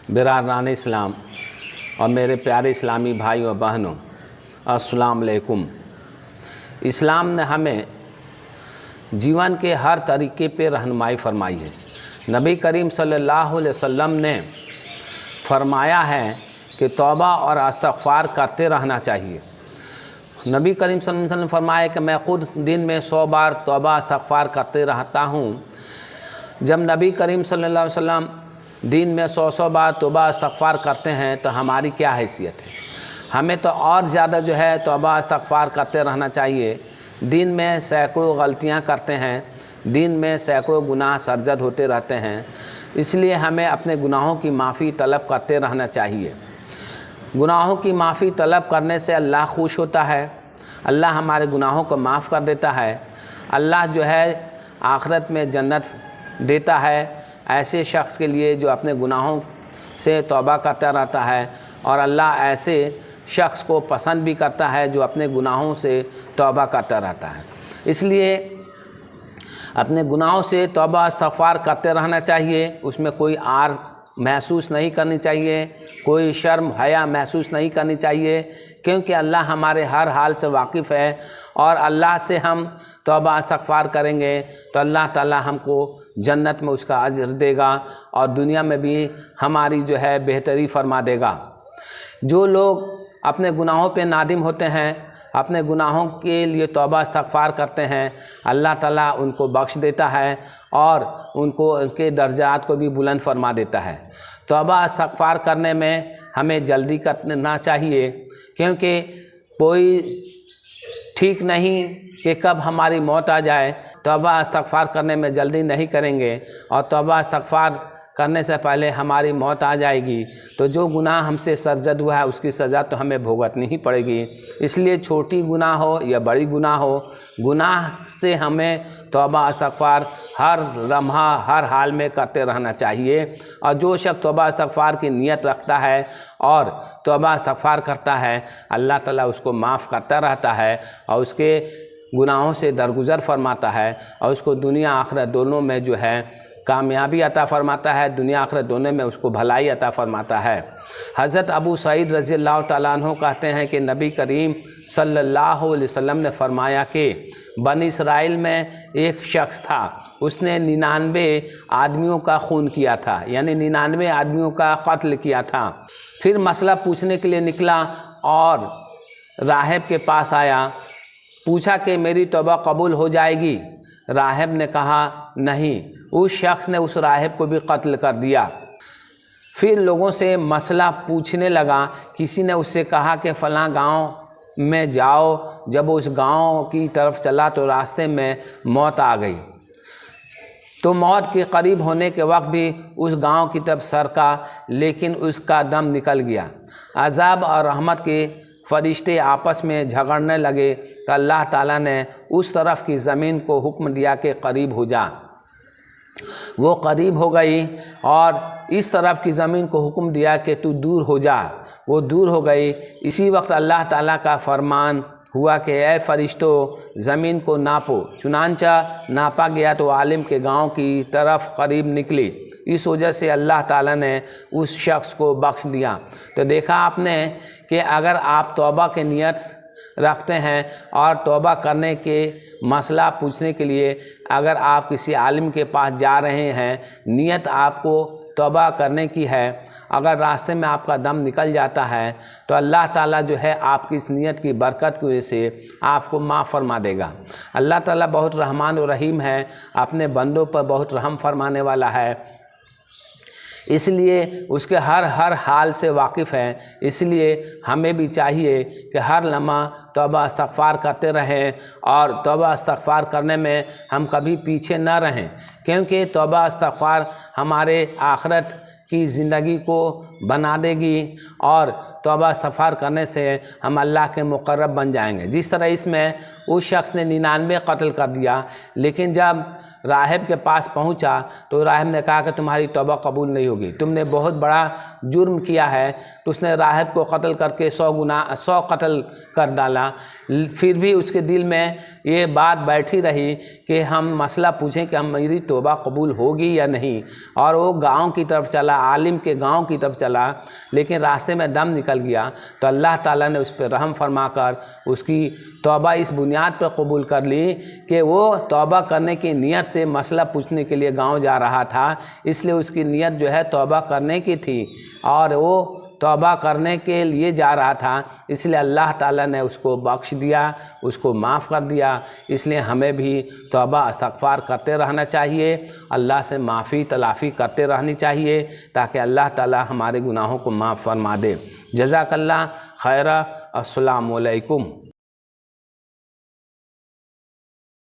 बिरादरान इस्लाम और मेरे प्यारे इस्लामी भाई और बहनों, अस्सलाम वालेकुम। इस्लाम ने हमें जीवन के हर तरीके पे रहनुमाई फरमाई है। नबी करीम सल्लल्लाहु अलैहि वसल्लम ने फरमाया है कि तौबा और इस्तिग़फ़ार करते रहना चाहिए। नबी करीम सल्लल्लाहु अलैहि वसल्लम ने फरमाया कि मैं ख़ुद दिन में 100 बार तौबा इस्तिग़फ़ार करते रहता हूँ। जब नबी करीम सल्लल्लाहु अलैहि वसल्लम दिन में 100 बार तौबा इस्तिग़फ़ार करते हैं तो हमारी क्या हैसियत है। हमें तो और ज़्यादा जो है तौबा इस्तिग़फ़ार करते रहना चाहिए। दिन में सैकड़ों गलतियाँ करते हैं, दिन में सैकड़ों गुनाह सरजद होते रहते हैं, इसलिए हमें अपने गुनाहों की माफ़ी तलब करते रहना चाहिए। गुनाहों की माफ़ी तलब करने से अल्लाह खुश होता है, अल्लाह हमारे गुनाहों को माफ़ कर देता है। अल्लाह जो है आखिरत में जन्नत देता है ऐसे शख्स के लिए जो अपने गुनाहों से तौबा करता रहता है, और अल्लाह ऐसे शख्स को पसंद भी करता है जो अपने गुनाहों से तौबा करता रहता है। इसलिए अपने गुनाहों से तौबा इस्तिग़फ़ार करते रहना चाहिए। उसमें कोई आर महसूस नहीं करनी चाहिए, कोई शर्म हया महसूस नहीं करनी चाहिए, क्योंकि अल्लाह हमारे हर हाल से वाकिफ़ है। और अल्लाह से हम तौबा इस्तिग़फ़ार करेंगे तो अल्लाह ताला हमको जन्नत में उसका अजर देगा और दुनिया में भी हमारी जो है बेहतरी फरमा देगा। जो लोग अपने गुनाहों पे नादिम होते हैं, अपने गुनाहों के लिए तौबा इस्तिग़फ़ार करते हैं, अल्लाह ताला उनको बख्श देता है और उनको उनके दर्जात को भी बुलंद फरमा देता है। तौबा इस्तिग़फ़ार करने में हमें जल्दी करना चाहिए, क्योंकि कोई ठीक नहीं कि कब हमारी मौत आ जाए। तौबा इस्तिग़फ़ार करने में जल्दी नहीं करेंगे और तौबा इस्तिग़फ़ार करने से पहले हमारी मौत आ जाएगी तो जो गुनाह हमसे सरजद हुआ है उसकी सज़ा तो हमें भुगतनी ही पड़ेगी। इसलिए छोटी गुनाह हो या बड़ी गुनाह हो, गुनाह से हमें तौबा इस्तिग़फ़ार हर लम्हा हर हाल में करते रहना चाहिए। और जो शख्स तौबा इस्तिग़फ़ार की नीयत रखता है और तौबा इस्तिग़फ़ार करता है, अल्लाह ताला उसको माफ़ करता रहता है और उसके गुनाहों से दरगुज़र फरमाता है और उसको दुनिया आखिरत दोनों में जो है कामयाबी अता फ़रमाता है, दुनिया आखिरत दोनों में उसको भलाई अता फ़रमाता है। हज़रत अबू सईद रज़ी अल्लाह तआला अन्हु कहते हैं कि नबी करीम सल्लल्लाहु अलैहि वसल्लम ने फरमाया कि बनी इसराइल में एक शख्स था, उसने 99 आदमियों का खून किया था, यानी 99 आदमियों का कत्ल किया था। फिर मसला पूछने के लिए निकला और राहिब के पास आया, पूछा कि मेरी तौबा कबूल हो जाएगी। राहिब ने कहा नहीं। उस शख्स ने उस राहिब को भी कत्ल कर दिया। फिर लोगों से मसला पूछने लगा। किसी ने उससे कहा कि फ़लाँ गांव में जाओ। जब उस गांव की तरफ चला तो रास्ते में मौत आ गई। तो मौत के करीब होने के वक्त भी उस गांव की तरफ सरका, लेकिन उसका दम निकल गया। अज़ाब और रहमत के फरिश्ते आपस में झगड़ने लगे तो अल्लाह ताला ने उस तरफ की ज़मीन को हुक्म दिया कि करीब हो जा। वो करीब हो गई और इस तरफ की ज़मीन को हुक्म दिया कि तू दूर हो जा। वो दूर हो गई। इसी वक्त अल्लाह ताला का फरमान हुआ कि ऐ फरिश्तों ज़मीन को नापो। चुनांचा नापा गया तो आलिम के गांव की तरफ करीब निकली। इस वजह से अल्लाह ताला ने उस शख्स को बख्श दिया। तो देखा आपने कि अगर आप तौबा के नियत रखते हैं और तौबा करने के मसला पूछने के लिए अगर आप किसी आलिम के पास जा रहे हैं, नियत आपको तौबा करने की है, अगर रास्ते में आपका दम निकल जाता है तो अल्लाह ताला जो है आपकी इस नियत की बरकत की वजह से आपको माफ़ फरमा देगा। अल्लाह ताला बहुत रहमान और रहीम है, अपने बंदों पर बहुत रहम फरमाने वाला है, इसलिए उसके हर हाल से वाकिफ़ है। इसलिए हमें भी चाहिए कि हर लम्हा तौबा इस्तिग़फ़ार करते रहें और तौबा इस्तिग़फ़ार करने में हम कभी पीछे न रहें, क्योंकि तौबा इस्तिग़फ़ार हमारे आखिरत की ज़िंदगी को बना देगी और तौबा इस्तिग़फ़ार करने से हम अल्लाह के मुक़र्रब बन जाएंगे। जिस तरह इसमें उस शख्स ने 99 कत्ल कर दिया, लेकिन जब राहिब के पास पहुंचा तो राहिब ने कहा कि तुम्हारी तौबा कबूल नहीं होगी, तुमने बहुत बड़ा जुर्म किया है। तो उसने राहिब को कत्ल करके 100 कत्ल कर डाला। फिर भी उसके दिल में ये बात बैठी रही कि हम मसला पूछें कि हम मेरी توبہ قبول ہوگی یا نہیں، اور وہ گاؤں کی طرف چلا، عالم کے گاؤں کی طرف چلا، لیکن راستے میں دم نکل گیا، تو اللہ تعالیٰ نے اس پہ رحم فرما کر اس کی توبہ اس بنیاد پر قبول کر لی کہ وہ توبہ کرنے کی نیت سے مسئلہ پوچھنے کے لیے گاؤں جا رہا تھا، اس لیے اس کی نیت جو ہے توبہ کرنے کی تھی، اور وہ توبہ کرنے کے لیے جا رہا تھا، اس لیے اللہ تعالیٰ نے اس کو بخش دیا، اس کو معاف کر دیا۔ اس لیے ہمیں بھی توبہ استغفار کرتے رہنا چاہیے، اللہ سے معافی تلافی کرتے رہنی چاہیے، تاکہ اللہ تعالیٰ ہمارے گناہوں کو معاف فرما دے۔ جزاک اللہ خیرہ۔ السلام علیکم۔